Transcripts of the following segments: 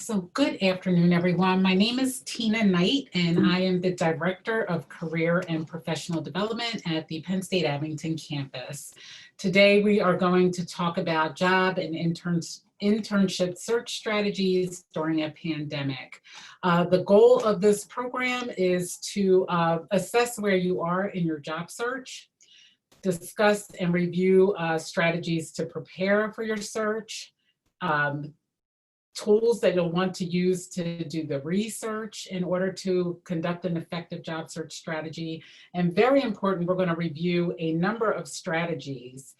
So good afternoon, everyone. My name is Tina Knight, and I am the Director of Career and Professional Development at the Penn State Abington campus. Today, we are going to talk about job and internship search strategies during a pandemic. The goal of this program is to assess where you are in your job search, discuss and review strategies to prepare for your search, tools that you'll want to use to do the research in order to conduct an effective job search strategy. And very important, we're going to review a number of strategies.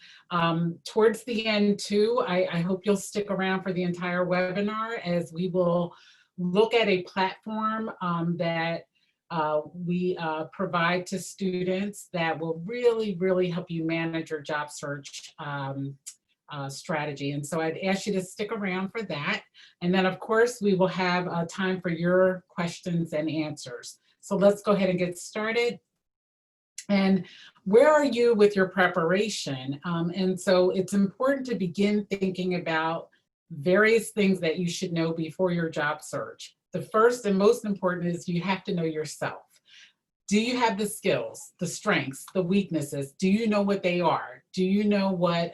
Towards the end too, I hope you'll stick around for the entire webinar as we will look at a platform that we provide to students that will really help you manage your job search strategy. And so I'd ask you to stick around for that. And then of course, we will have time for your questions and answers. So let's go ahead and get started. And where are you with your preparation? And so it's important to begin thinking about various things that you should know before your job search. The first and most important is you have to know yourself. Do you have the skills, the strengths, the weaknesses? Do you know what they are? Do you know what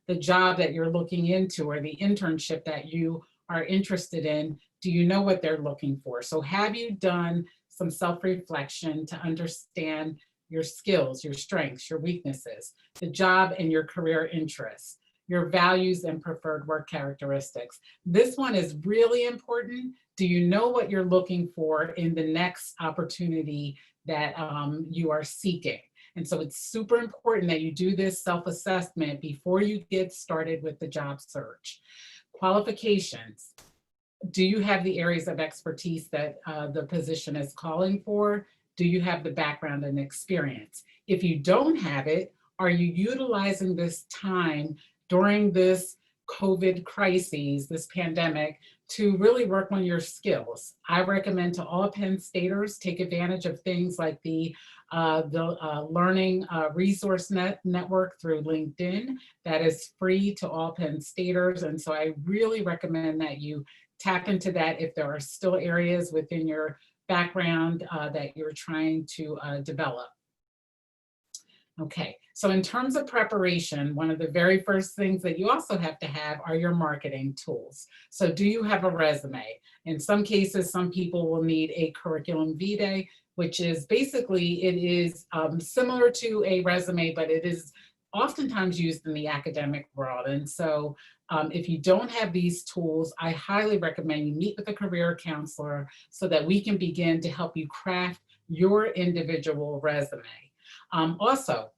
the job that you're looking into or the internship that you are interested in, do you know what they're looking for? So have you done some self-reflection to understand your skills, your strengths, your weaknesses, the job and your career interests, your values and preferred work characteristics? This one is really important. Do you know what you're looking for in the next opportunity that you are seeking? And so it's super important that you do this self-assessment before you get started with the job search. Qualifications. Do you have the areas of expertise that the position is calling for? Do you have the background and experience? If you don't have it, are you utilizing this time during this COVID crises, this pandemic, to really work on your skills? I recommend to all Penn Staters take advantage of things like the Learning Resource Network through LinkedIn. That is free to all Penn Staters. And so I really recommend that you tap into that if there are still areas within your background that you're trying to develop. Okay, so in terms of preparation, one of the very first things that you also have to have are your marketing tools. So do you have a resume? In some cases, some people will need a curriculum vitae, which is basically, it is similar to a resume, but it is oftentimes used in the academic world. And so if you don't have these tools, I highly recommend you meet with a career counselor so that we can begin to help you craft your individual resume. Also,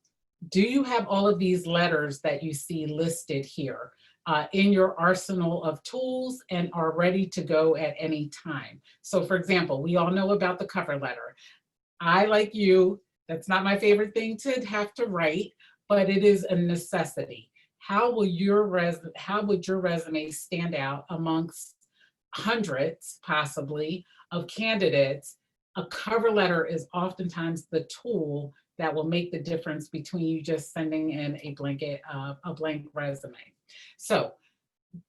do you have all of these letters that you see listed here in your arsenal of tools and are ready to go at any time? So for example, we all know about the cover letter. I, like you, that's not my favorite thing to have to write, but it is a necessity. How would your resume stand out amongst hundreds, possibly, of candidates? A cover letter is oftentimes the tool that will make the difference between you just sending in a blank resume. So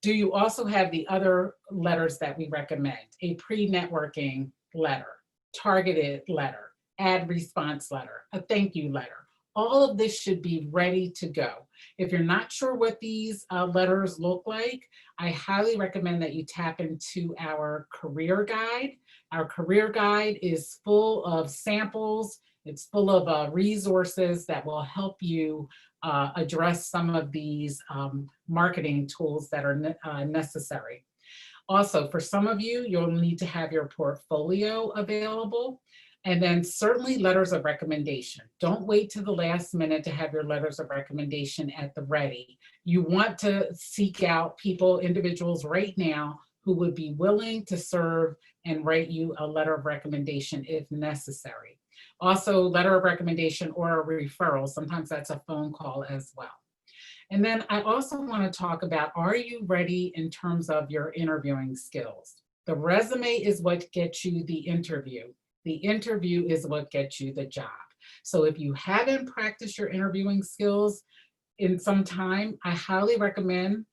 do you also have the other letters that we recommend? A pre-networking letter, targeted letter, ad response letter, a thank you letter. All of this should be ready to go. If you're not sure what these letters look like, I highly recommend that you tap into our career guide. Our career guide is full of samples. It's full of resources that will help you address some of these marketing tools that are necessary. Also, for some of you, you'll need to have your portfolio available. And then certainly letters of recommendation. Don't wait to the last minute to have your letters of recommendation at the ready. You want to seek out people, individuals right now who would be willing to serve and write you a letter of recommendation if necessary. Also, letter of recommendation or a referral. Sometimes that's a phone call as well. And then I also want to talk about, are you ready in terms of your interviewing skills? The resume is what gets you the interview. The interview is what gets you the job. So if you haven't practiced your interviewing skills in some time, I highly recommend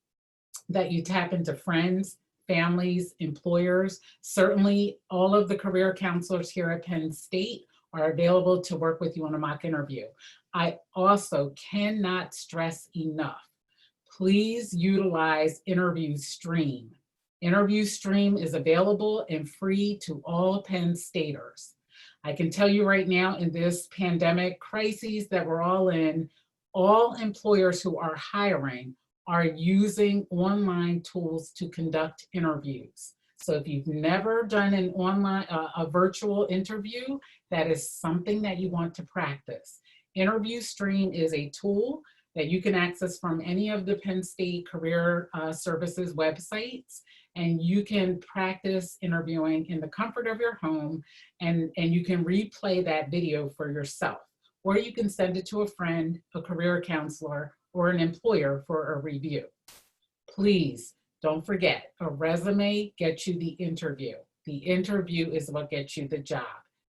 that you tap into friends, families, employers. Certainly, all of the career counselors here at Penn State are available to work with you on a mock interview. I also cannot stress enough, please utilize Interview Stream. Interview Stream is available and free to all Penn Staters. I can tell you right now, in this pandemic crisis that we're all in, all employers who are hiring are using online tools to conduct interviews. So if you've never done an online, a virtual interview, that is something that you want to practice. Interview Stream is a tool that you can access from any of the Penn State Career Services websites, and you can practice interviewing in the comfort of your home, and you can replay that video for yourself, or you can send it to a friend, a career counselor, or an employer for a review. Please don't forget, a resume gets you the interview. The interview is what gets you the job.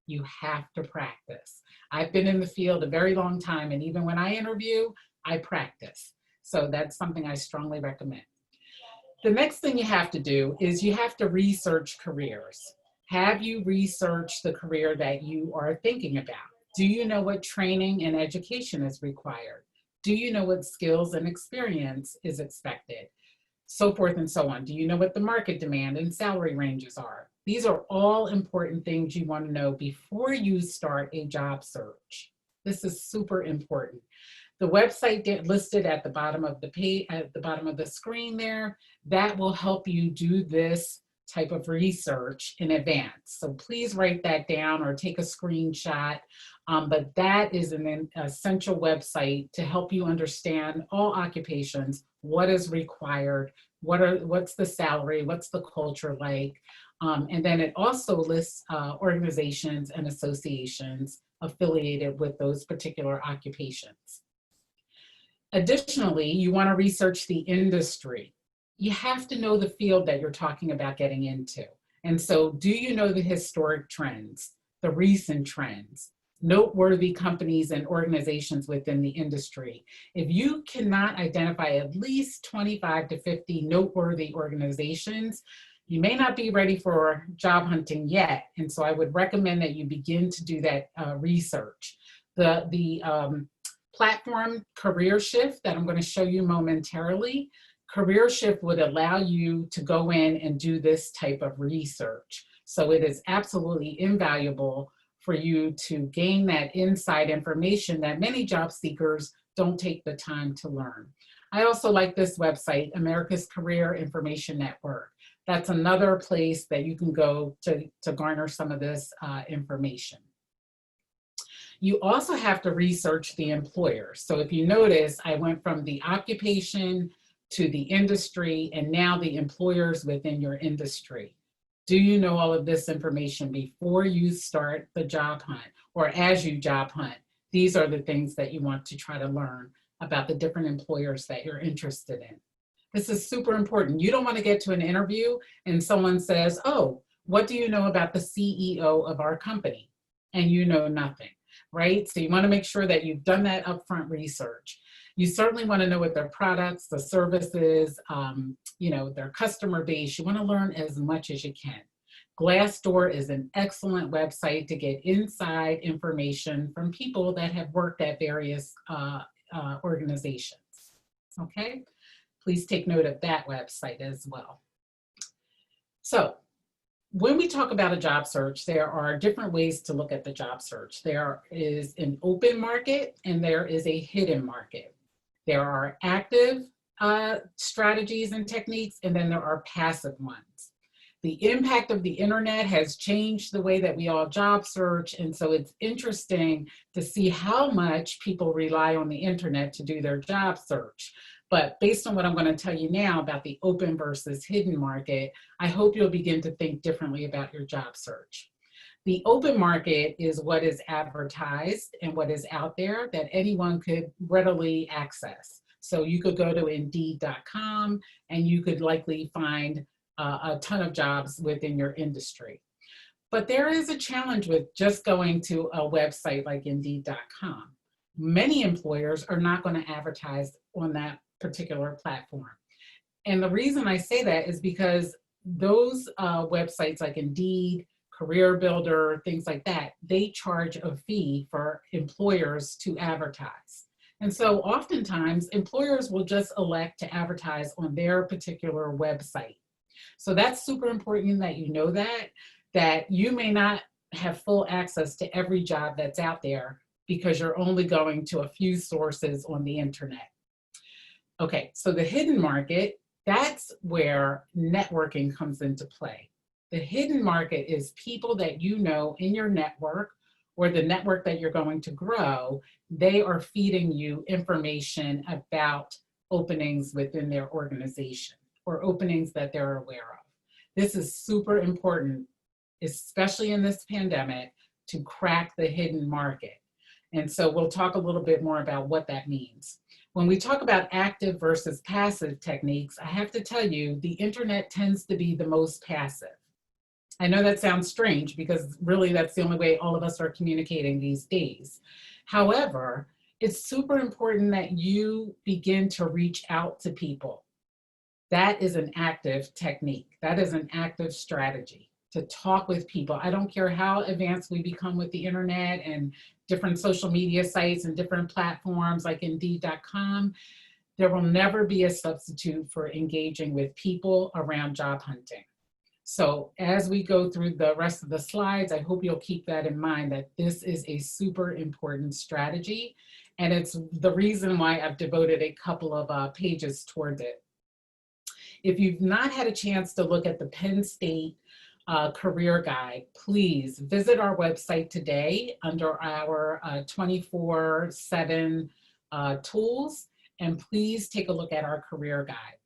You have to practice. I've been in the field a very long time, and even when I interview, I practice. So that's something I strongly recommend. The next thing you have to do is you have to research careers. Have you researched the career that you are thinking about? Do you know what training and education is required? Do you know what skills and experience is expected? So forth and so on. Do you know what the market demand and salary ranges are? These are all important things you want to know before you start a job search. This is super important. The website listed at the bottom of the page, at the bottom of the screen there, that will help you do this type of research in advance. So please write that down or take a screenshot. But that is an essential website to help you understand all occupations, what is required, what's the salary, what's the culture like. And then it also lists organizations and associations affiliated with those particular occupations. Additionally, you want to research the industry. You have to know the field that you're talking about getting into. And so, do you know the historic trends, the recent trends, noteworthy companies and organizations within the industry? If you cannot identify at least 25 to 50 noteworthy organizations, you may not be ready for job hunting yet. And so I would recommend that you begin to do that research. The platform Career Shift that I'm going to show you momentarily, Career Shift would allow you to go in and do this type of research. So it is absolutely invaluable for you to gain that inside information that many job seekers don't take the time to learn. I also like this website, America's Career Information Network. That's another place that you can go to garner some of this information. You also have to research the employer. So if you notice, I went from the occupation to the industry and now the employers within your industry. Do you know all of this information before you start the job hunt or as you job hunt? These are the things that you want to try to learn about the different employers that you're interested in. This is super important. You don't want to get to an interview and someone says, oh, what do you know about the CEO of our company? And you know nothing, right? So you want to make sure that you've done that upfront research. You certainly want to know what their products, the services, their customer base. You want to learn as much as you can. Glassdoor is an excellent website to get inside information from people that have worked at various organizations, okay? Please take note of that website as well. So when we talk about a job search, there are different ways to look at the job search. There is an open market and there is a hidden market. There are active strategies and techniques, and then there are passive ones. The impact of the internet has changed the way that we all job search, and so it's interesting to see how much people rely on the internet to do their job search. But based on what I'm going to tell you now about the open versus hidden market, I hope you'll begin to think differently about your job search. The open market is what is advertised and what is out there that anyone could readily access. So you could go to Indeed.com and you could likely find a ton of jobs within your industry. But there is a challenge with just going to a website like Indeed.com. Many employers are not going to advertise on that particular platform. And the reason I say that is because those websites like Indeed, Career Builder, things like that, they charge a fee for employers to advertise. And so oftentimes employers will just elect to advertise on their particular website. So that's super important that you know that you may not have full access to every job that's out there because you're only going to a few sources on the internet. Okay, so the hidden market, that's where networking comes into play. The hidden market is people that you know in your network or the network that you're going to grow. They are feeding you information about openings within their organization or openings that they're aware of. This is super important, especially in this pandemic, to crack the hidden market. And so we'll talk a little bit more about what that means. When we talk about active versus passive techniques, I have to tell you, the internet tends to be the most passive. I know that sounds strange because really that's the only way all of us are communicating these days. However, it's super important that you begin to reach out to people. That is an active technique. That is an active strategy to talk with people. I don't care how advanced we become with the internet and different social media sites and different platforms like Indeed.com. There will never be a substitute for engaging with people around job hunting. So as we go through the rest of the slides, I hope you'll keep that in mind, that this is a super important strategy. And it's the reason why I've devoted a couple of pages towards it. If you've not had a chance to look at the Penn State career guide, please visit our website today under our 24/7 tools, and please take a look at our career guide.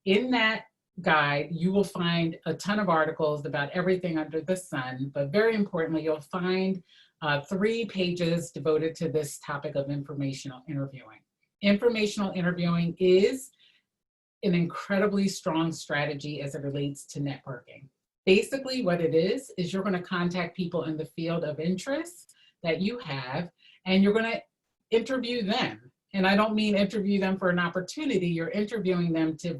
In that guide, you will find a ton of articles about everything under the sun, but very importantly, you'll find 3 pages devoted to this topic of informational interviewing. Informational interviewing is an incredibly strong strategy as it relates to networking. Basically, what it is you're going to contact people in the field of interest that you have, and you're going to interview them. And I don't mean interview them for an opportunity, you're interviewing them to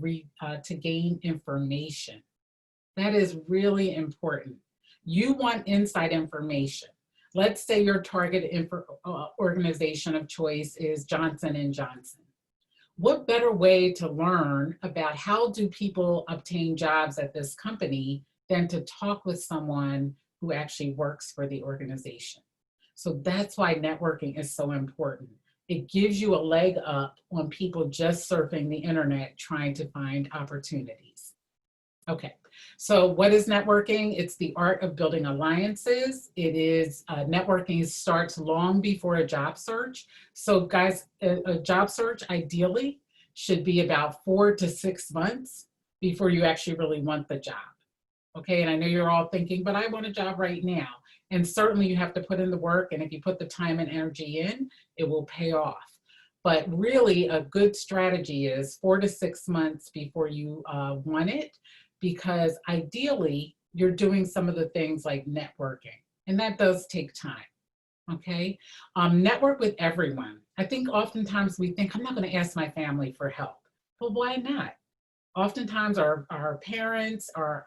gain information. That is really important. You want inside information. Let's say your target organization of choice is Johnson & Johnson. What better way to learn about how do people obtain jobs at this company than to talk with someone who actually works for the organization? So that's why networking is so important. It gives you a leg up on people just surfing the internet trying to find opportunities. Okay, so what is networking? It's the art of building alliances. It is, networking starts long before a job search. So guys, a job search ideally should be about 4 to 6 months before you actually really want the job. Okay, and I know you're all thinking, but I want a job right now. And certainly you have to put in the work, and if you put the time and energy in, it will pay off. But really a good strategy is 4 to 6 months before you want it, because ideally you're doing some of the things like networking, and that does take time. Okay, network with everyone. I think oftentimes we think, I'm not going to ask my family for help. Well, why not? Oftentimes our parents or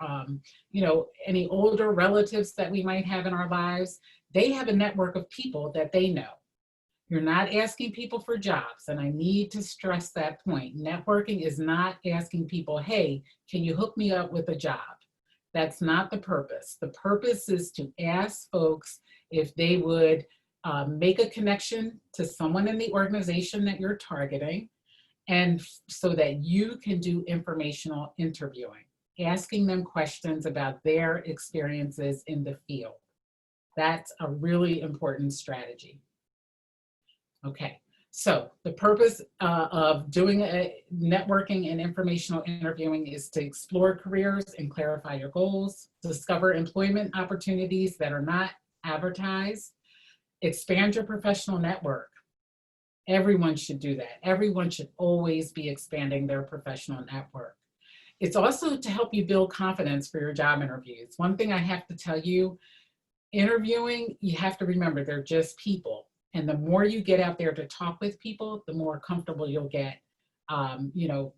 any older relatives that we might have in our lives, they have a network of people that they know. You're not asking people for jobs, and I need to stress that point. Networking is not asking people, hey, can you hook me up with a job? That's not the purpose. The purpose is to ask folks if they would make a connection to someone in the organization that you're targeting, and so that you can do informational interviewing, asking them questions about their experiences in the field. That's a really important strategy. Okay, so the purpose of doing networking and informational interviewing is to explore careers and clarify your goals, discover employment opportunities that are not advertised, expand your professional network. Everyone should do that. Everyone should always be expanding their professional network. It's also to help you build confidence for your job interviews. One thing I have to tell you, interviewing, you have to remember they're just people. And the more you get out there to talk with people, the more comfortable you'll get,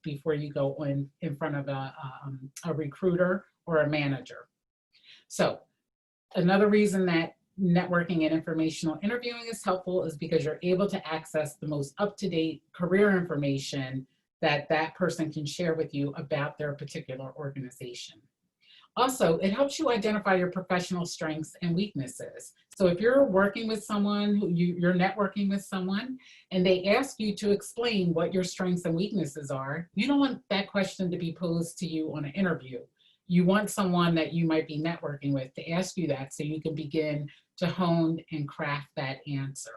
before you go in front of a recruiter or a manager. So another reason that networking and informational interviewing is helpful is because you're able to access the most up-to-date career information that that person can share with you about their particular organization. Also, it helps you identify your professional strengths and weaknesses. So if you're working with someone, you're networking with someone, and they ask you to explain what your strengths and weaknesses are, you don't want that question to be posed to you on an interview. You want someone that you might be networking with to ask you that so you can begin to hone and craft that answer.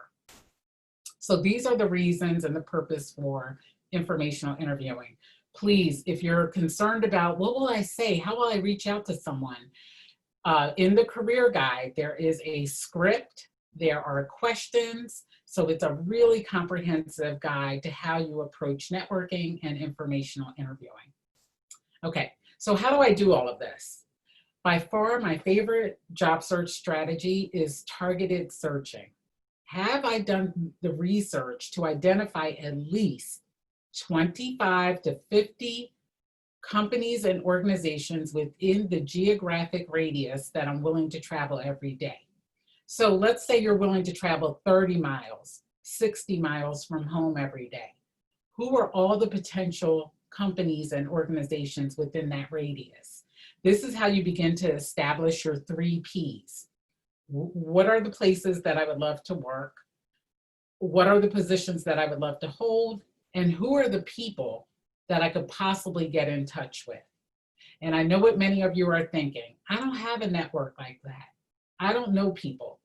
So these are the reasons and the purpose for informational interviewing. Please, if you're concerned about what will I say, how will I reach out to someone, in the career guide, there is a script, there are questions, so it's a really comprehensive guide to how you approach networking and informational interviewing. Okay, so how do I do all of this? By far, my favorite job search strategy is targeted searching. Have I done the research to identify at least 25 to 50 companies and organizations within the geographic radius that I'm willing to travel every day? So let's say you're willing to travel 30 miles, 60 miles from home every day. Who are all the potential companies and organizations within that radius? This is how you begin to establish your 3 Ps. What are the places that I would love to work? What are the positions that I would love to hold? And who are the people that I could possibly get in touch with? And I know what many of you are thinking. I don't have a network like that. I don't know people.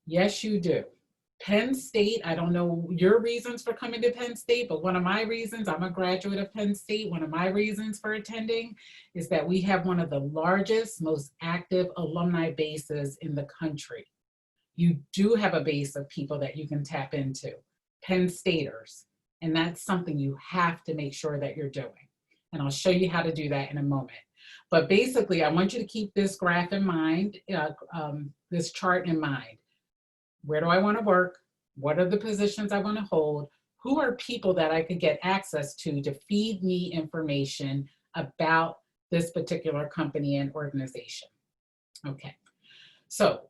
Yes, you do. Penn State, I don't know your reasons for coming to Penn State, but one of my reasons, I'm a graduate of Penn State, one of my reasons for attending is that we have one of the largest, most active alumni bases in the country. You do have a base of people that you can tap into, Penn Staters, and that's something you have to make sure that you're doing. And I'll show you how to do that in a moment. But basically, I want you to keep this graph in mind, this chart in mind. Where do I want to work? What are the positions I want to hold? Who are people that I could get access to feed me information about this particular company and organization? Okay, so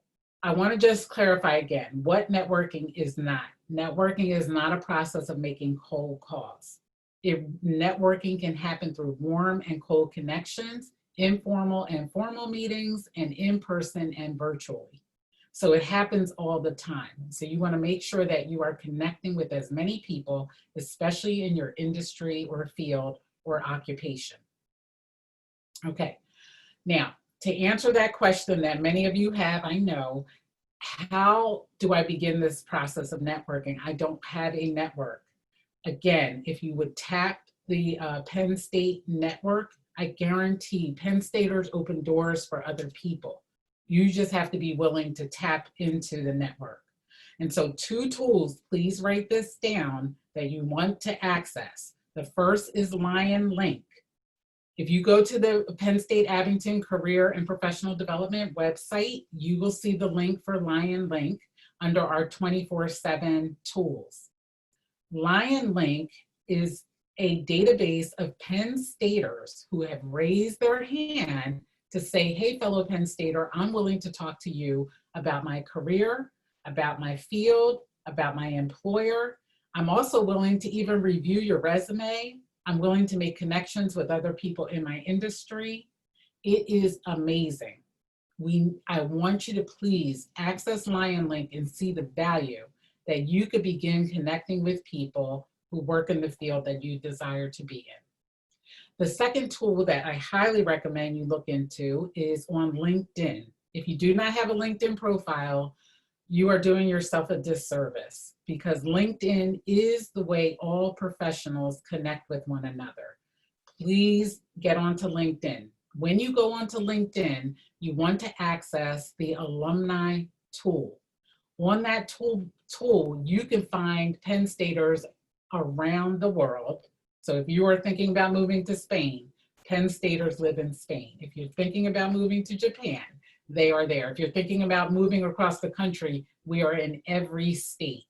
I want to just clarify again what networking is not. Networking is not a process of making cold calls. Networking can happen through warm and cold connections, informal and formal meetings, and in person and virtually. So it happens all the time. So you want to make sure that you are connecting with as many people, especially in your industry or field or occupation. Okay, now to answer that question that many of you have, I know, how do I begin this process of networking? I don't have a network. Again, if you would tap the Penn State network, I guarantee Penn Staters open doors for other people. You just have to be willing to tap into the network. And so 2 tools, please write this down, that you want to access. The first is Lion Link. If you go to the Penn State Abington Career and Professional Development website, you will see the link for Lion Link under our 24/7 tools. Lion Link is a database of Penn Staters who have raised their hand to say, hey, fellow Penn Stater, I'm willing to talk to you about my career, about my field, about my employer. I'm also willing to even review your resume. I'm willing to make connections with other people in my industry. It is amazing. I want you to please access Lion Link and see the value that you could begin connecting with people who work in the field that you desire to be in. The second tool that I highly recommend you look into is on LinkedIn. If you do not have a LinkedIn profile, you are doing yourself a disservice, because LinkedIn is the way all professionals connect with one another. Please get onto LinkedIn. When you go onto LinkedIn, you want to access the alumni tool. On that tool, you can find Penn Staters around the world. So if you are thinking about moving to Spain, Penn Staters live in Spain. If you're thinking about moving to Japan, they are there. If you're thinking about moving across the country, we are in every state.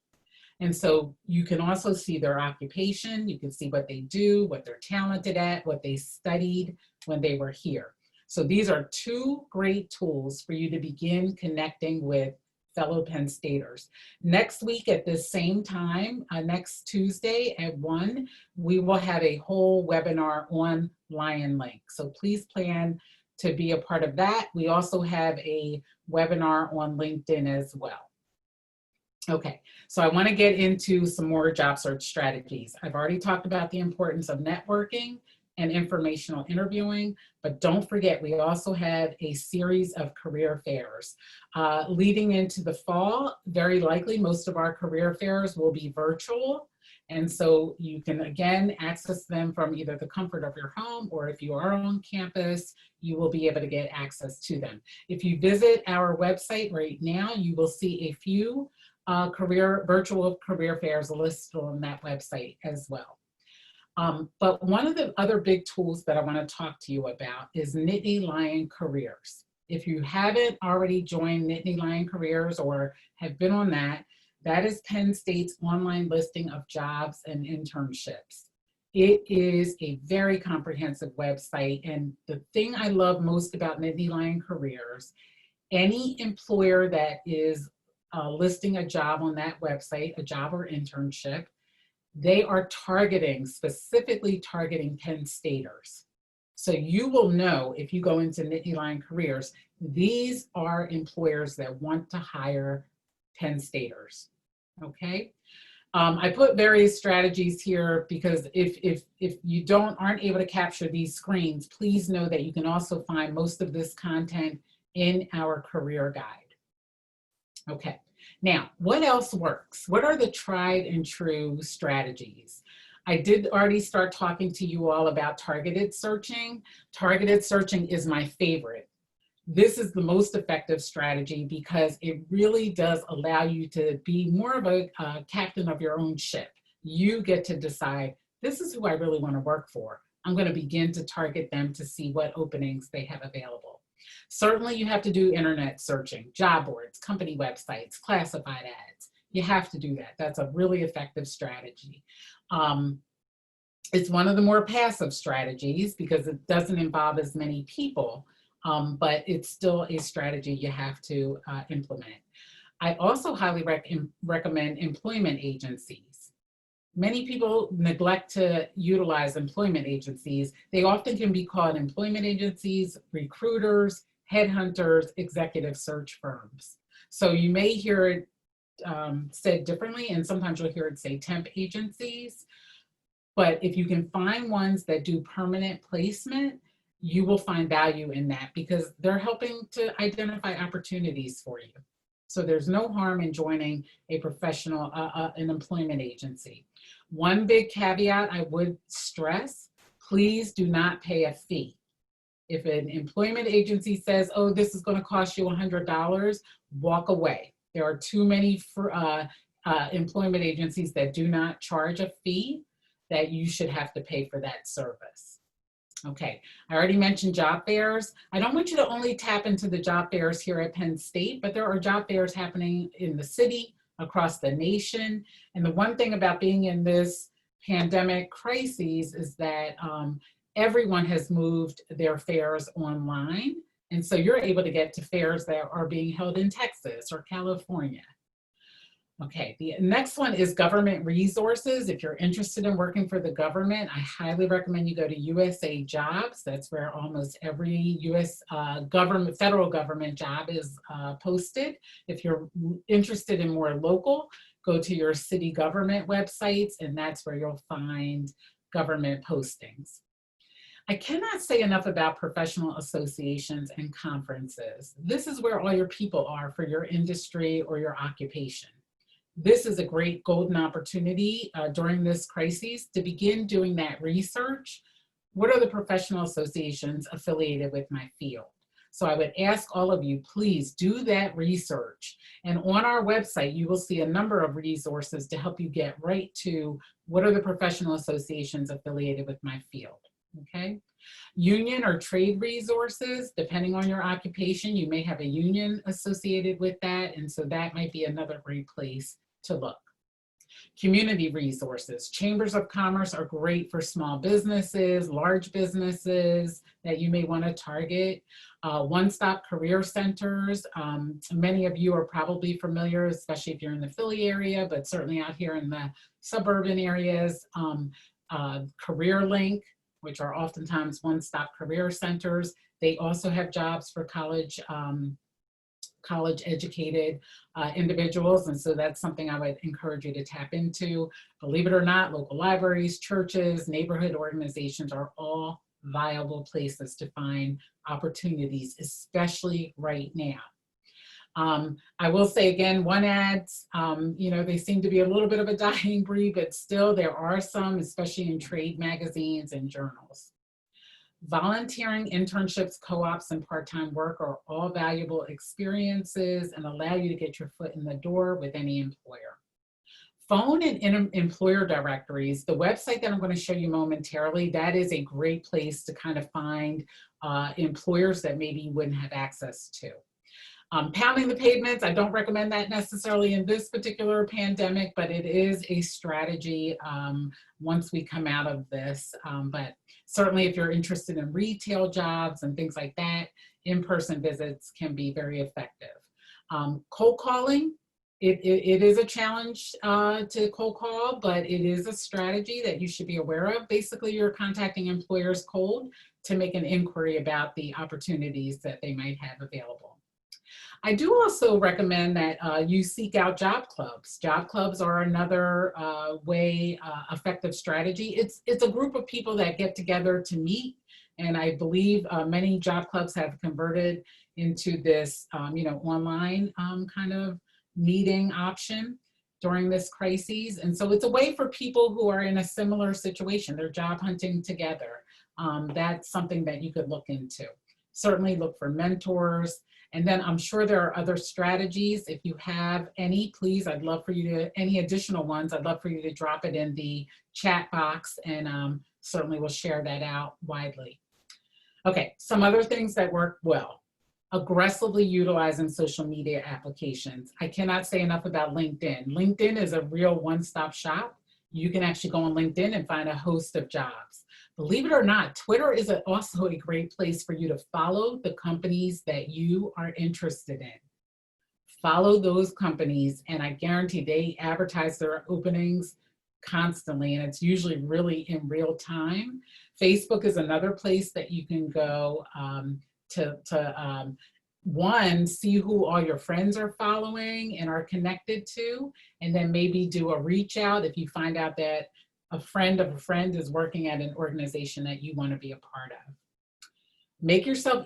And so you can also see their occupation. You can see what they do, what they're talented at, what they studied when they were here. So these are two great tools for you to begin connecting with fellow Penn Staters. Next week at this same time, next Tuesday at 1, we will have a whole webinar on Lion Link. So please plan to be a part of that. We also have a webinar on LinkedIn as well. Okay, so I want to get into some more job search strategies. I've already talked about the importance of networking and informational interviewing, but don't forget, we also have a series of career fairs. Leading into the fall, very likely most of our career fairs will be virtual. And so you can, again, access them from either the comfort of your home, or if you are on campus, you will be able to get access to them. If you visit our website right now, you will see a few virtual career fairs listed on that website as well. But one of the other big tools that I want to talk to you about is Nittany Lion Careers. If you haven't already joined Nittany Lion Careers or have been on that, that is Penn State's online listing of jobs and internships. It is a very comprehensive website, and the thing I love most about Nittany Lion Careers, any employer that is listing a job on that website, a job or internship, they are specifically targeting Penn Staters. So you will know if you go into Nittany Lion Careers, these are employers that want to hire Penn Staters, okay? I put various strategies here because if you aren't able to capture these screens, please know that you can also find most of this content in our career guide. Okay. Now, what else works? What are the tried and true strategies? I did already start talking to you all about targeted searching. Targeted searching is my favorite. This is the most effective strategy because it really does allow you to be more of a captain of your own ship. You get to decide, this is who I really want to work for. I'm going to begin to target them to see what openings they have available. Certainly you have to do internet searching, job boards, company websites, classified ads. You have to do that. That's a really effective strategy. It's one of the more passive strategies because it doesn't involve as many people, but it's still a strategy you have to implement. I also highly recommend employment agencies. Many people neglect to utilize employment agencies. They often can be called employment agencies, recruiters, headhunters, executive search firms. So you may hear it said differently, and sometimes you'll hear it say temp agencies. But if you can find ones that do permanent placement, you will find value in that because they're helping to identify opportunities for you. So there's no harm in joining a professional, an employment agency. One big caveat I would stress, please do not pay a fee. If an employment agency says, oh, this is going to cost you $100, walk away. There are too many employment agencies that do not charge a fee that you should have to pay for that service. Okay, I already mentioned job fairs. I don't want you to only tap into the job fairs here at Penn State, but there are job fairs happening in the city, across the nation. And the one thing about being in this pandemic crisis is that everyone has moved their fairs online. And so you're able to get to fairs that are being held in Texas or California. Okay, the next one is government resources. If you're interested in working for the government, I highly recommend you go to USA Jobs. That's where almost every US federal government job is posted. If you're interested in more local, go to your city government websites, and that's where you'll find government postings. I cannot say enough about professional associations and conferences. This is where all your people are for your industry or your occupation. This is a great golden opportunity during this crisis to begin doing that research. What are the professional associations affiliated with my field? So I would ask all of you, please do that research. And on our website, you will see a number of resources to help you get right to what are the professional associations affiliated with my field, okay? Union or trade resources, depending on your occupation, you may have a union associated with that, and so that might be another great place to look. Community resources. Chambers of commerce are great for small businesses, large businesses that you may want to target. One-stop career centers. Many of you are probably familiar, especially if you're in the Philly area, but certainly out here in the suburban areas. Career Link, which are oftentimes one-stop career centers. They also have jobs for college educated individuals. And so that's something I would encourage you to tap into. Believe it or not, local libraries, churches, neighborhood organizations are all viable places to find opportunities, especially right now. I will say again, one ads, they seem to be a little bit of a dying breed, but still there are some, especially in trade magazines and journals. Volunteering, internships, co-ops, and part-time work are all valuable experiences and allow you to get your foot in the door with any employer. Phone and employer directories, the website that I'm going to show you momentarily, that is a great place to kind of find employers that maybe you wouldn't have access to. Pounding the pavements, I don't recommend that necessarily in this particular pandemic, but it is a strategy once we come out of this. But certainly if you're interested in retail jobs and things like that, in-person visits can be very effective. Cold calling, it is a challenge to cold call, but it is a strategy that you should be aware of. Basically, you're contacting employers cold to make an inquiry about the opportunities that they might have available. I do also recommend that you seek out job clubs. Job clubs are another effective strategy. It's a group of people that get together to meet, and I believe many job clubs have converted into this, online kind of meeting option during this crisis. And so it's a way for people who are in a similar situation. They're job hunting together. That's something that you could look into. Certainly look for mentors. And then I'm sure there are other strategies. If you have any, please, I'd love for you to, any additional ones, I'd love for you to drop it in the chat box, and certainly we'll share that out widely. Okay, some other things that work well. Aggressively utilizing social media applications. I cannot say enough about LinkedIn. LinkedIn is a real one-stop shop. You can actually go on LinkedIn and find a host of jobs. Believe it or not, Twitter is also a great place for you to follow the companies that you are interested in. Follow those companies, and I guarantee they advertise their openings constantly, and it's usually really in real time. Facebook is another place that you can go one, see who all your friends are following and are connected to, and then maybe do a reach out if you find out that a friend of a friend is working at an organization that you want to be a part of. Make yourself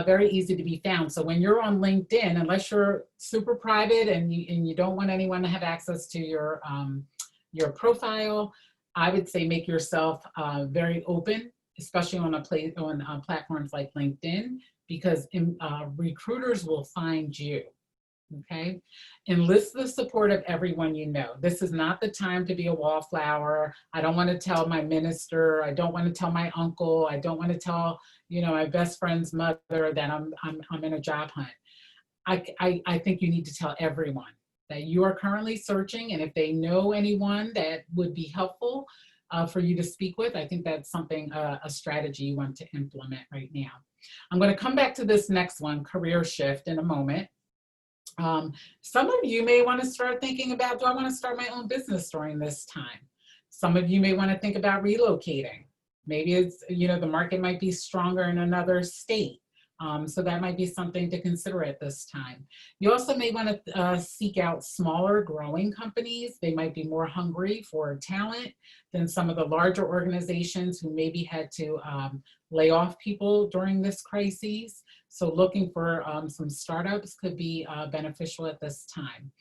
very easy to be found. So when you're on LinkedIn, unless you're super private and you don't want anyone to have access to your profile, I would say make yourself very open, especially on platforms like LinkedIn, because recruiters will find you. Okay, enlist the support of everyone you know. This is not the time to be a wallflower. I don't want to tell my minister. I don't want to tell my uncle. I don't want to tell, my best friend's mother that I'm in a job hunt. I think you need to tell everyone that you are currently searching, and if they know anyone that would be helpful for you to speak with, I think that's something, a strategy you want to implement right now. I'm going to come back to this next one, career shift, in a moment. Some of you may want to start thinking about, do I want to start my own business during this time? Some of you may want to think about relocating. Maybe it's, the market might be stronger in another state. So that might be something to consider at this time. You also may want to seek out smaller growing companies. They might be more hungry for talent than some of the larger organizations who maybe had to lay off people during this crisis. So looking for some startups could be beneficial at this time.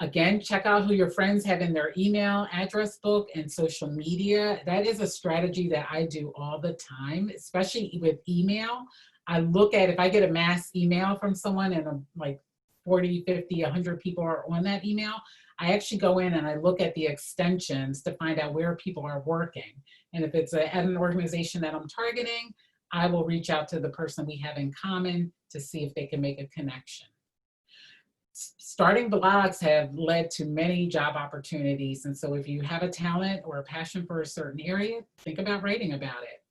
Again, check out who your friends have in their email address book and social media. That is a strategy that I do all the time, especially with email. I look at, if I get a mass email from someone and like 40, 50, 100 people are on that email, I actually go in and I look at the extensions to find out where people are working. And if it's at an organization that I'm targeting, I will reach out to the person we have in common to see if they can make a connection. Starting blogs have led to many job opportunities. And so if you have a talent or a passion for a certain area, think about writing about it.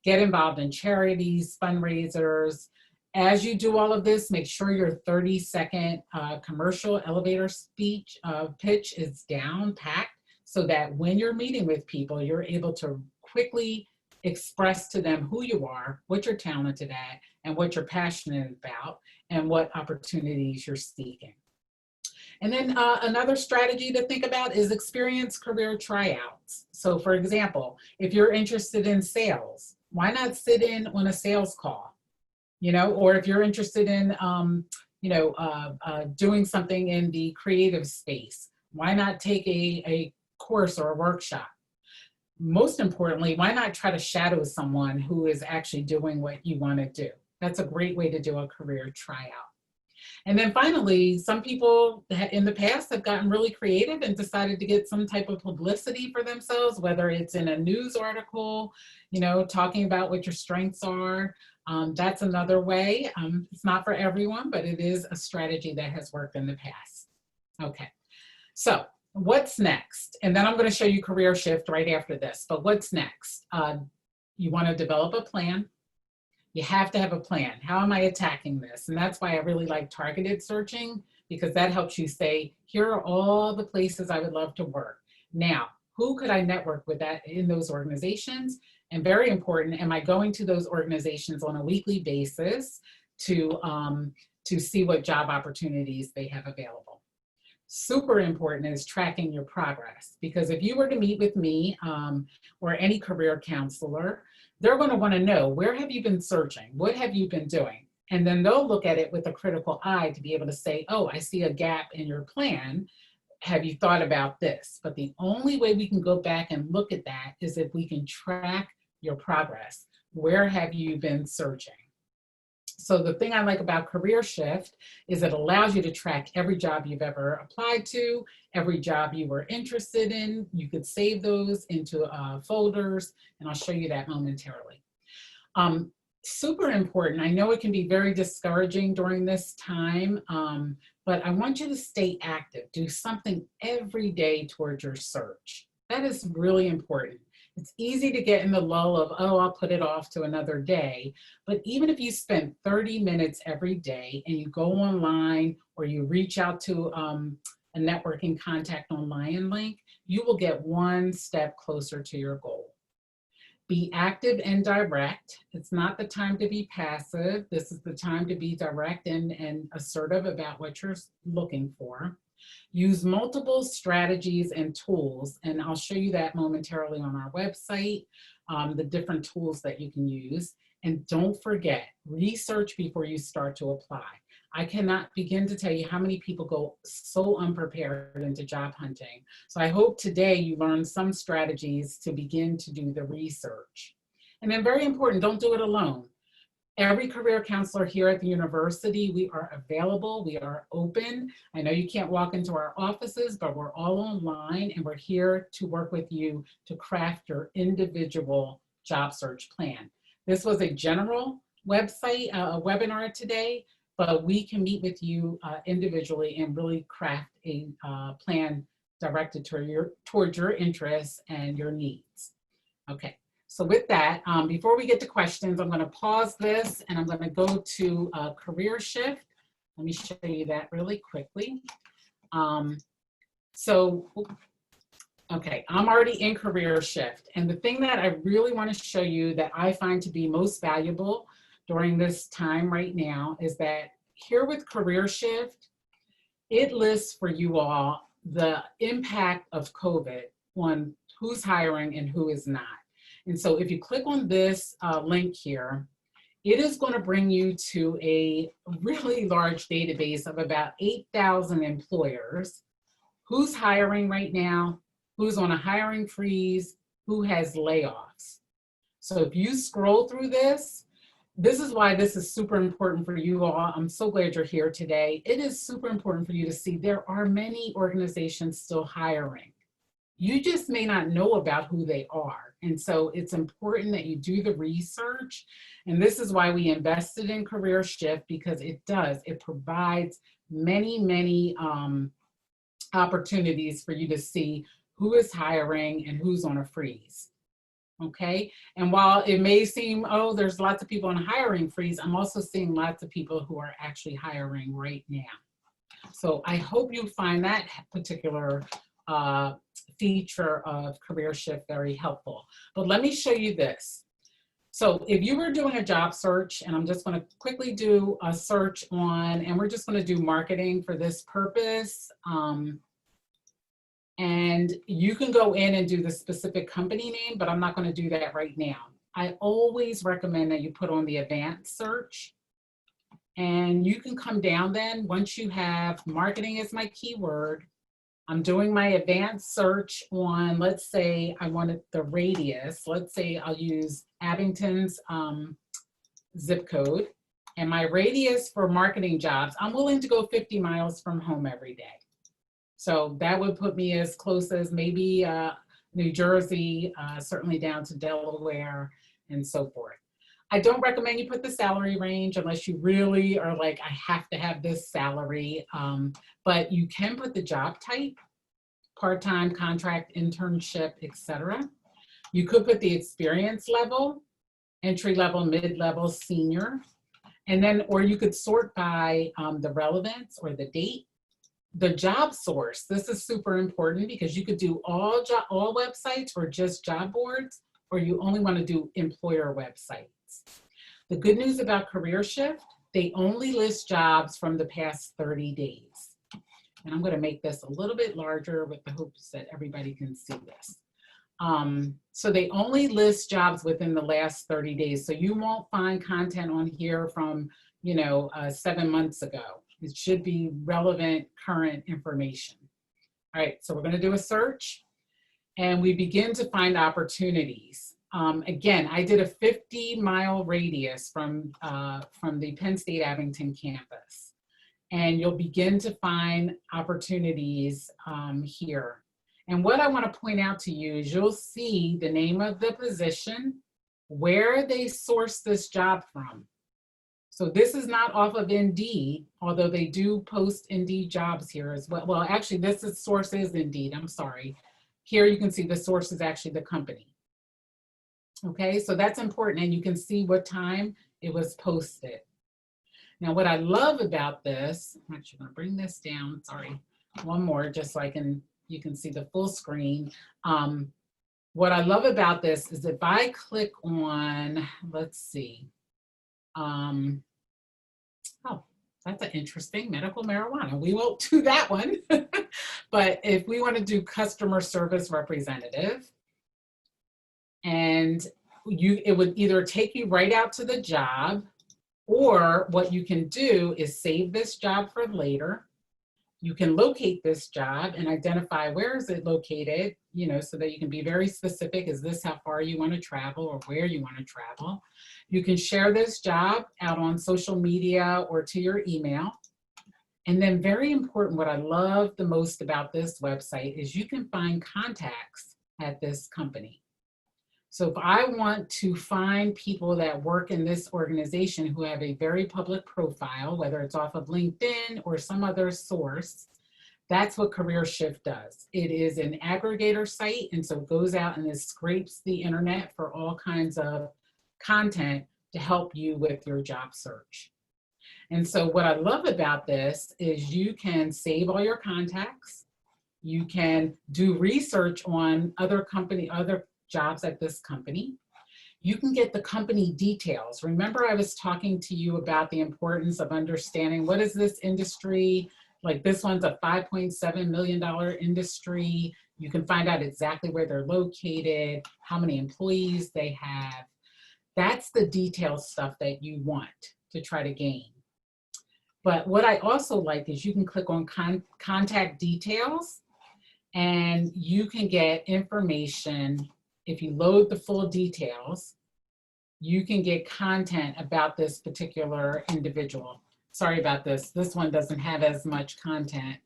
Get involved in charities, fundraisers. As you do all of this, make sure your 30-second commercial elevator speech pitch is down packed so that when you're meeting with people, you're able to quickly express to them who you are, what you're talented at, and what you're passionate about, and what opportunities you're seeking. And then another strategy to think about is experience career tryouts. So for example, if you're interested in sales, why not sit in on a sales call? Or if you're interested in, doing something in the creative space, why not take a course or a workshop? Most importantly, why not try to shadow someone who is actually doing what you want to do? That's a great way to do a career tryout. And then finally, some people in the past have gotten really creative and decided to get some type of publicity for themselves, whether it's in a news article, talking about what your strengths are. That's another way. It's not for everyone, but it is a strategy that has worked in the past. Okay, so what's next? And then I'm going to show you Career Shift right after this, but what's next? You want to develop a plan. You have to have a plan. How am I attacking this? And that's why I really like targeted searching, because that helps you say, here are all the places I would love to work. Now, who could I network with in those organizations? And very important, am I going to those organizations on a weekly basis to see what job opportunities they have available? Super important is tracking your progress, because if you were to meet with me or any career counselor, they're going to want to know, where have you been searching? What have you been doing? And then they'll look at it with a critical eye to be able to say, oh, I see a gap in your plan. Have you thought about this? But the only way we can go back and look at that is if we can track your progress. Where have you been searching? So the thing I like about Career Shift is it allows you to track every job you've ever applied to, every job you were interested in. You could save those into folders, and I'll show you that momentarily. Super important. I know it can be very discouraging during this time, but I want you to stay active. Do something every day towards your search. That is really important. It's easy to get in the lull of, oh, I'll put it off to another day. But even if you spend 30 minutes every day and you go online or you reach out to a networking contact online link, you will get one step closer to your goal. Be active and direct. It's not the time to be passive. This is the time to be direct and assertive about what you're looking for. Use multiple strategies and tools, and I'll show you that momentarily on our website, the different tools that you can use. And don't forget, research before you start to apply. I cannot begin to tell you how many people go so unprepared into job hunting. So I hope today you learned some strategies to begin to do the research. And then very important, don't do it alone. Every career counselor here at the university, we are available, we are open. I know you can't walk into our offices, but we're all online and we're here to work with you to craft your individual job search plan. This was a general website, a webinar today, but we can meet with you individually and really craft a plan directed towards your interests and your needs. Okay. So with that, before we get to questions, I'm going to pause this and I'm going to go to Career Shift. Let me show you that really quickly. Okay, I'm already in Career Shift. And the thing that I really want to show you that I find to be most valuable during this time right now is that here with Career Shift, it lists for you all the impact of COVID on who's hiring and who is not. And so if you click on this link here, it is going to bring you to a really large database of about 8,000 employers, who's hiring right now, who's on a hiring freeze, who has layoffs. So if you scroll through this is why this is super important for you all. I'm so glad you're here today. It is super important for you to see there are many organizations still hiring. You just may not know about who they are. And so it's important that you do the research. And this is why we invested in Career Shift, because it provides many opportunities for you to see who is hiring and who's on a freeze. Okay. And while it may seem, oh, there's lots of people on a hiring freeze, I'm also seeing lots of people who are actually hiring right now. So I hope you find that particular feature of Career Shift very helpful. But let me show you this. So if you were doing a job search, and I'm just going to quickly do a search on, and we're just going to do marketing for this purpose. And you can go in and do the specific company name, but I'm not going to do that right now. I always recommend that you put on the advanced search. And you can come down then, once you have marketing as my keyword, I'm doing my advanced search on, let's say I wanted the radius. Let's say I'll use Abington's zip code. And my radius for marketing jobs, I'm willing to go 50 miles from home every day. So that would put me as close as maybe New Jersey, certainly down to Delaware and so forth. I don't recommend you put the salary range unless you really are like, I have to have this salary, but you can put the job type, part-time, contract, internship, etc. You could put the experience level, entry level, mid-level, senior, and then, or you could sort by the relevance or the date. The job source, this is super important because you could do all websites or just job boards, or you only want to do employer websites. The good news about Career Shift, they only list jobs from the past 30 days. And I'm going to make this a little bit larger with the hopes that everybody can see this. So they only list jobs within the last 30 days. So you won't find content on here from, 7 months ago. It should be relevant, current information. All right, so we're going to do a search and we begin to find opportunities. Again, I did a 50-mile radius from the Penn State Abington campus. And you'll begin to find opportunities here. And what I want to point out to you is you'll see the name of the position, where they source this job from. So this is not off of Indeed, although they do post Indeed jobs here as well. Well, actually, source is Indeed, I'm sorry. Here you can see the source is actually the company. Okay, so that's important, and you can see what time it was posted. Now, what I love about this, I'm actually going to bring this down, sorry, one more, just so you can see the full screen. What I love about this is if I click on, let's see, oh, that's an interesting, medical marijuana. We won't do that one, but if we want to do customer service representative, and it would either take you right out to the job, or what you can do is save this job for later. You can locate this job and identify where is it located, so that you can be very specific. Is this how far you want to travel or where you want to travel? You can share this job out on social media or to your email. And then very important, what I love the most about this website is you can find contacts at this company. So if I want to find people that work in this organization who have a very public profile, whether it's off of LinkedIn or some other source, that's what Career Shift does. It is an aggregator site, and so it goes out and it scrapes the internet for all kinds of content to help you with your job search. And so what I love about this is you can save all your contacts. You can do research on other jobs at this company. You can get the company details. Remember, I was talking to you about the importance of understanding what is this industry. Like this one's a $5.7 million industry. You can find out exactly where they're located, how many employees they have. That's the detailed stuff that you want to try to gain. But what I also like is you can click on contact details and you can get information. If you load the full details, you can get content about this particular individual. Sorry about this. This one doesn't have as much content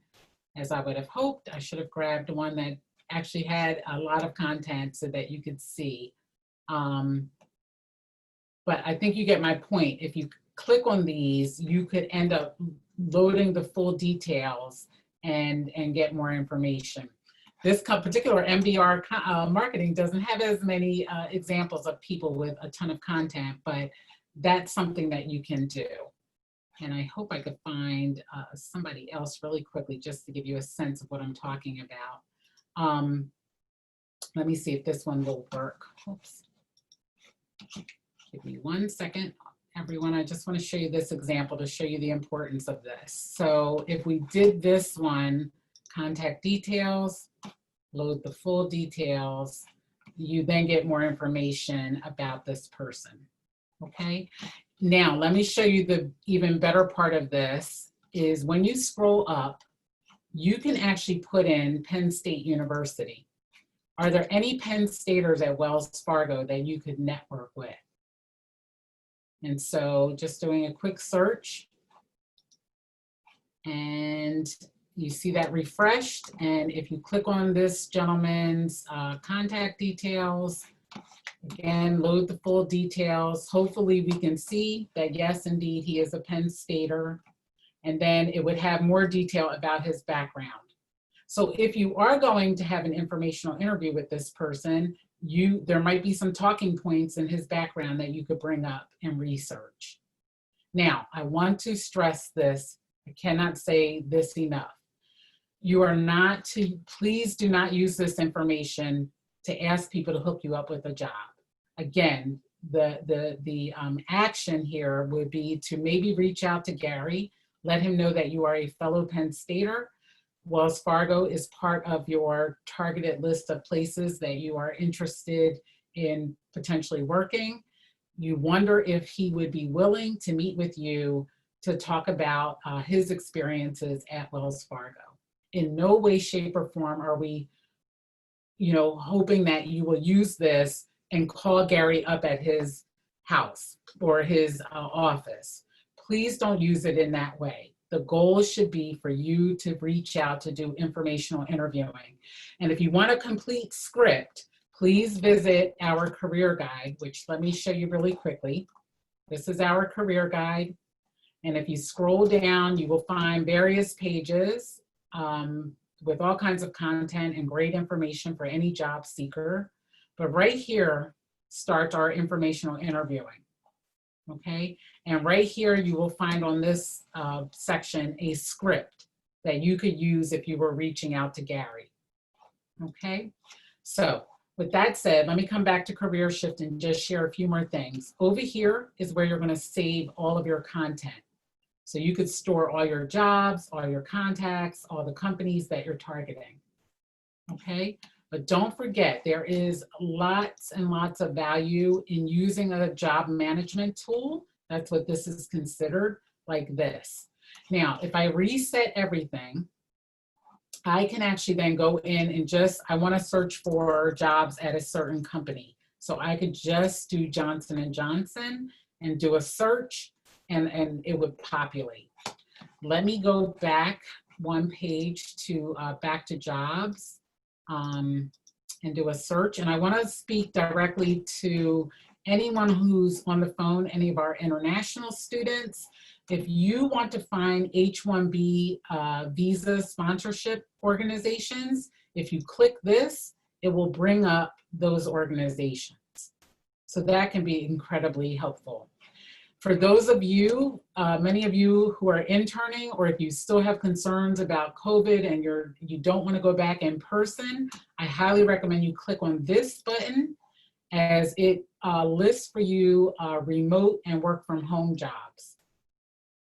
as I would have hoped. I should have grabbed one that actually had a lot of content so that you could see. But I think you get my point. If you click on these, you could end up loading the full details and get more information. This particular MBR marketing doesn't have as many examples of people with a ton of content, but that's something that you can do. And I hope I could find somebody else really quickly just to give you a sense of what I'm talking about. Let me see if this one will work. Oops. Give me 1 second, everyone. I just want to show you this example to show you the importance of this. So if we did this one, contact details, load the full details, you then get more information about this person, okay? Now, let me show you the even better part of this is when you scroll up, you can actually put in Penn State University. Are there any Penn Staters at Wells Fargo that you could network with? And so just doing a quick search, and you see that refreshed. And if you click on this gentleman's contact details, again, load the full details. Hopefully we can see that, yes, indeed, he is a Penn Stater. And then it would have more detail about his background. So if you are going to have an informational interview with this person, there might be some talking points in his background that you could bring up and research. Now, I want to stress this. I cannot say this enough. You are not to, please do not use this information to ask people to hook you up with a job. Again, the action here would be to maybe reach out to Gary, let him know that you are a fellow Penn Stater. Wells Fargo is part of your targeted list of places that you are interested in potentially working. You wonder if he would be willing to meet with you to talk about his experiences at Wells Fargo. In no way, shape, or form are we, hoping that you will use this and call Gary up at his house or his office. Please don't use it in that way. The goal should be for you to reach out to do informational interviewing. And if you want a complete script, please visit our career guide, which let me show you really quickly. This is our career guide. And if you scroll down, you will find various pages with all kinds of content and great information for any job seeker. But right here starts our informational interviewing. Okay, and right here you will find on this section a script that you could use if you were reaching out to Gary. Okay, so with that said, let me come back to Career Shift and just share a few more things. Over here is where you're going to save all of your content. So you could store all your jobs, all your contacts, all the companies that you're targeting. Okay. But don't forget, there is lots and lots of value in using a job management tool. That's what this is considered, like this. Now, if I reset everything, I can actually then go in and I want to search for jobs at a certain company. So I could just do Johnson & Johnson and do a search and it would populate. Let me go back one page to back to jobs. And do a search. And I want to speak directly to anyone who's on the phone, any of our international students. If you want to find H-1B visa sponsorship organizations, if you click this, it will bring up those organizations. So that can be incredibly helpful. For those of you, many of you who are interning, or if you still have concerns about COVID and you don't want to go back in person, I highly recommend you click on this button as it lists for you remote and work from home jobs.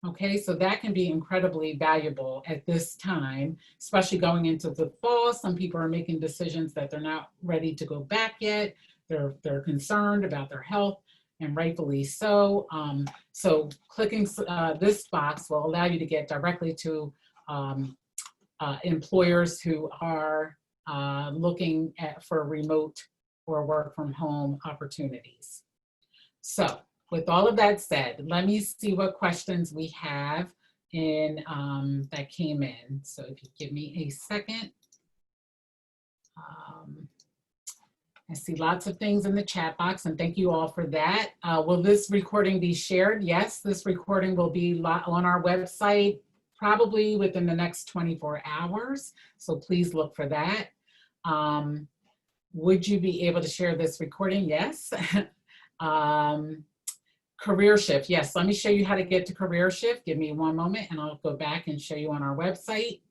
Okay, so that can be incredibly valuable at this time, especially going into the fall. Some people are making decisions that they're not ready to go back yet. They're concerned about their health. And rightfully so. So clicking this box will allow you to get directly to employers who are looking for remote or work from home opportunities. So with all of that said, let me see what questions we have in that came in. So if you give me a second. I see lots of things in the chat box, and thank you all for that. Will this recording be shared? Yes, this recording will be on our website probably within the next 24 hours, so please look for that. Would you be able to share this recording? Yes. Career Shift, yes, let me show you how to get to Career Shift. Give me one moment and I'll go back and show you on our website.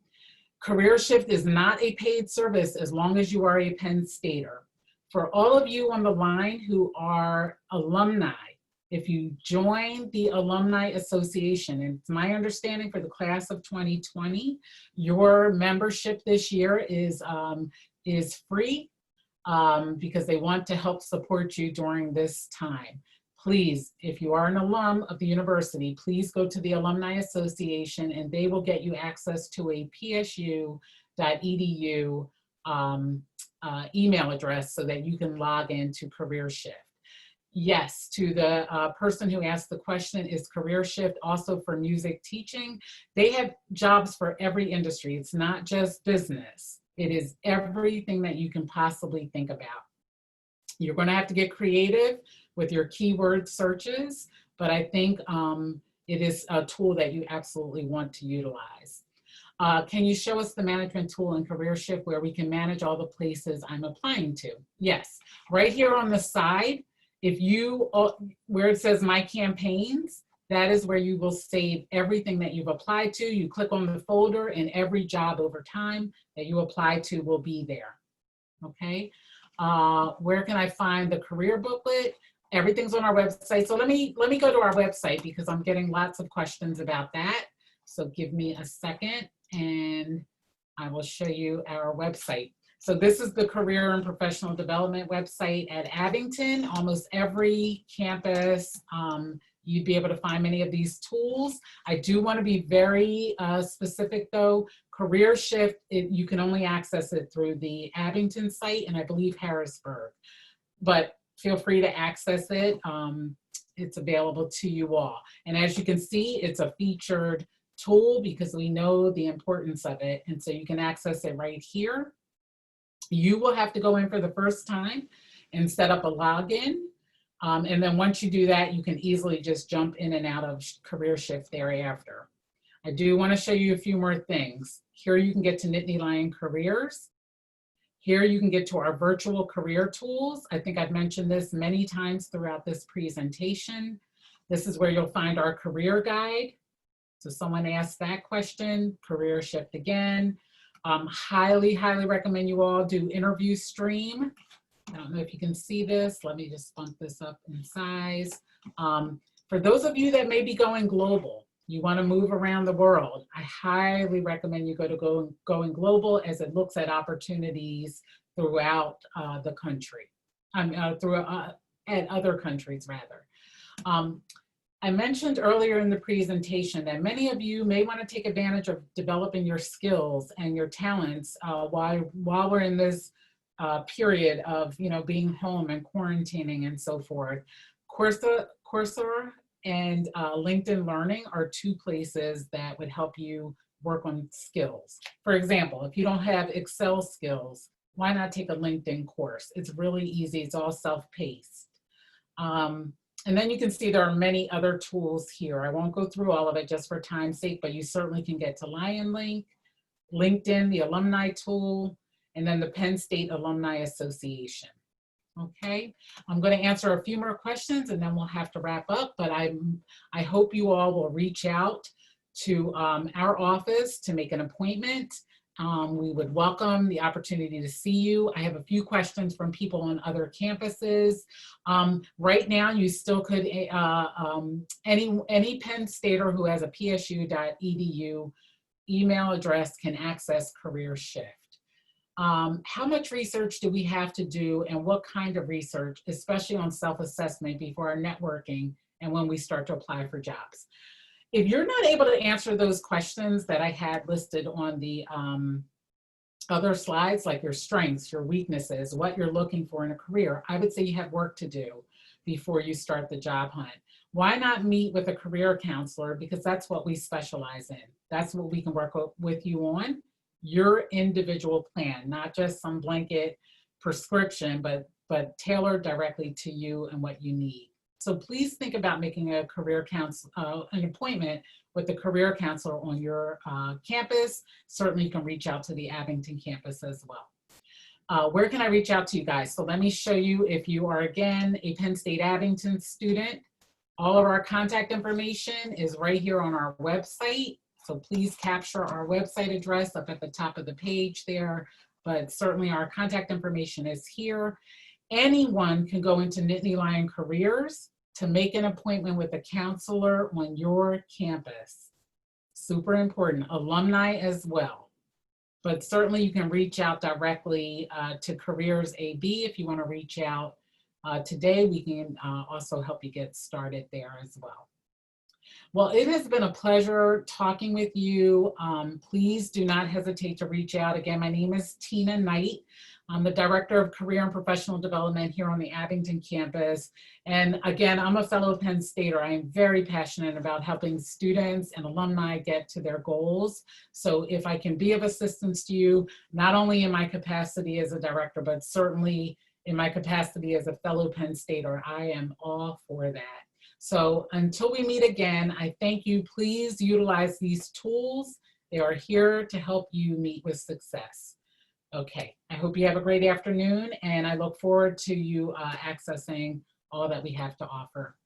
Career Shift is not a paid service as long as you are a Penn Stater. For all of you on the line who are alumni, if you join the Alumni Association, and it's my understanding for the class of 2020, your membership this year is free because they want to help support you during this time. Please, if you are an alum of the university, please go to the Alumni Association and they will get you access to a psu.edu email address so that you can log into Career Shift. Yes, to the person who asked the question, is Career Shift also for music teaching? They have jobs for every industry. It's not just business. It is everything that you can possibly think about. You're going to have to get creative with your keyword searches, but I think it is a tool that you absolutely want to utilize. Can you show us the management tool in Career Shift where we can manage all the places I'm applying to? Yes, right here on the side, if you, where it says My Campaigns, that is where you will save everything that you've applied to. You click on the folder and every job over time that you apply to will be there, okay? Where can I find the career booklet? Everything's on our website. So let me go to our website because I'm getting lots of questions about that. So give me a second and I will show you our website. So this is the career and professional development website at Abington. Almost every campus, you'd be able to find many of these tools. I do want to be very specific though. Career Shift, you can only access it through the Abington site and I believe Harrisburg, but feel free to access it. It's available to you all. And as you can see, it's a featured tool because we know the importance of it. And so you can access it right here. You will have to go in for the first time and set up a login. And then once you do that, you can easily just jump in and out of Career Shift thereafter. I do want to show you a few more things. Here you can get to Nittany Lion Careers. Here you can get to our virtual career tools. I think I've mentioned this many times throughout this presentation. This is where you'll find our career guide. So someone asked that question, Career Shift again. Highly, highly recommend you all do Interview Stream. I don't know if you can see this. Let me just bump this up in size. For those of you that may be going global, you want to move around the world, I highly recommend you go to Going Global as it looks at opportunities throughout the country, at other countries rather. I mentioned earlier in the presentation that many of you may want to take advantage of developing your skills and your talents while we're in this period of being home and quarantining and so forth. Coursera and LinkedIn Learning are two places that would help you work on skills. For example, if you don't have Excel skills, why not take a LinkedIn course? It's really easy, it's all self-paced. And then you can see there are many other tools here. I won't go through all of it just for time's sake, but you certainly can get to LionLink, LinkedIn, the alumni tool, and then the Penn State Alumni Association. Okay, I'm going to answer a few more questions and then we'll have to wrap up, but I hope you all will reach out to our office to make an appointment. We would welcome the opportunity to see you. I have a few questions from people on other campuses. Right now, you still could, any Penn Stater who has a psu.edu email address can access Career Shift. How much research do we have to do and what kind of research, especially on self-assessment before our networking and when we start to apply for jobs? If you're not able to answer those questions that I had listed on the other slides, like your strengths, your weaknesses, what you're looking for in a career, I would say you have work to do before you start the job hunt. Why not meet with a career counselor? Because that's what we specialize in. That's what we can work with you on. your individual plan, not just some blanket prescription, but tailored directly to you and what you need. So please think about making a career counsel, an appointment with the career counselor on your campus. Certainly you can reach out to the Abington campus as well. Where can I reach out to you guys? So let me show you, if you are, again, a Penn State Abington student, all of our contact information is right here on our website. So please capture our website address up at the top of the page there, but certainly our contact information is here. Anyone can go into Nittany Lion Careers to make an appointment with a counselor on your campus. Super important, alumni as well. But certainly you can reach out directly to Careers AB if you want to reach out today. We can also help you get started there as well. Well, it has been a pleasure talking with you. Please do not hesitate to reach out. Again, my name is Tina Knight. I'm the Director of Career and Professional Development here on the Abington campus. And again, I'm a fellow Penn Stater. I am very passionate about helping students and alumni get to their goals. So if I can be of assistance to you, not only in my capacity as a director, but certainly in my capacity as a fellow Penn Stater, I am all for that. So until we meet again, I thank you. Please utilize these tools. They are here to help you meet with success. Okay, I hope you have a great afternoon, and I look forward to you accessing all that we have to offer.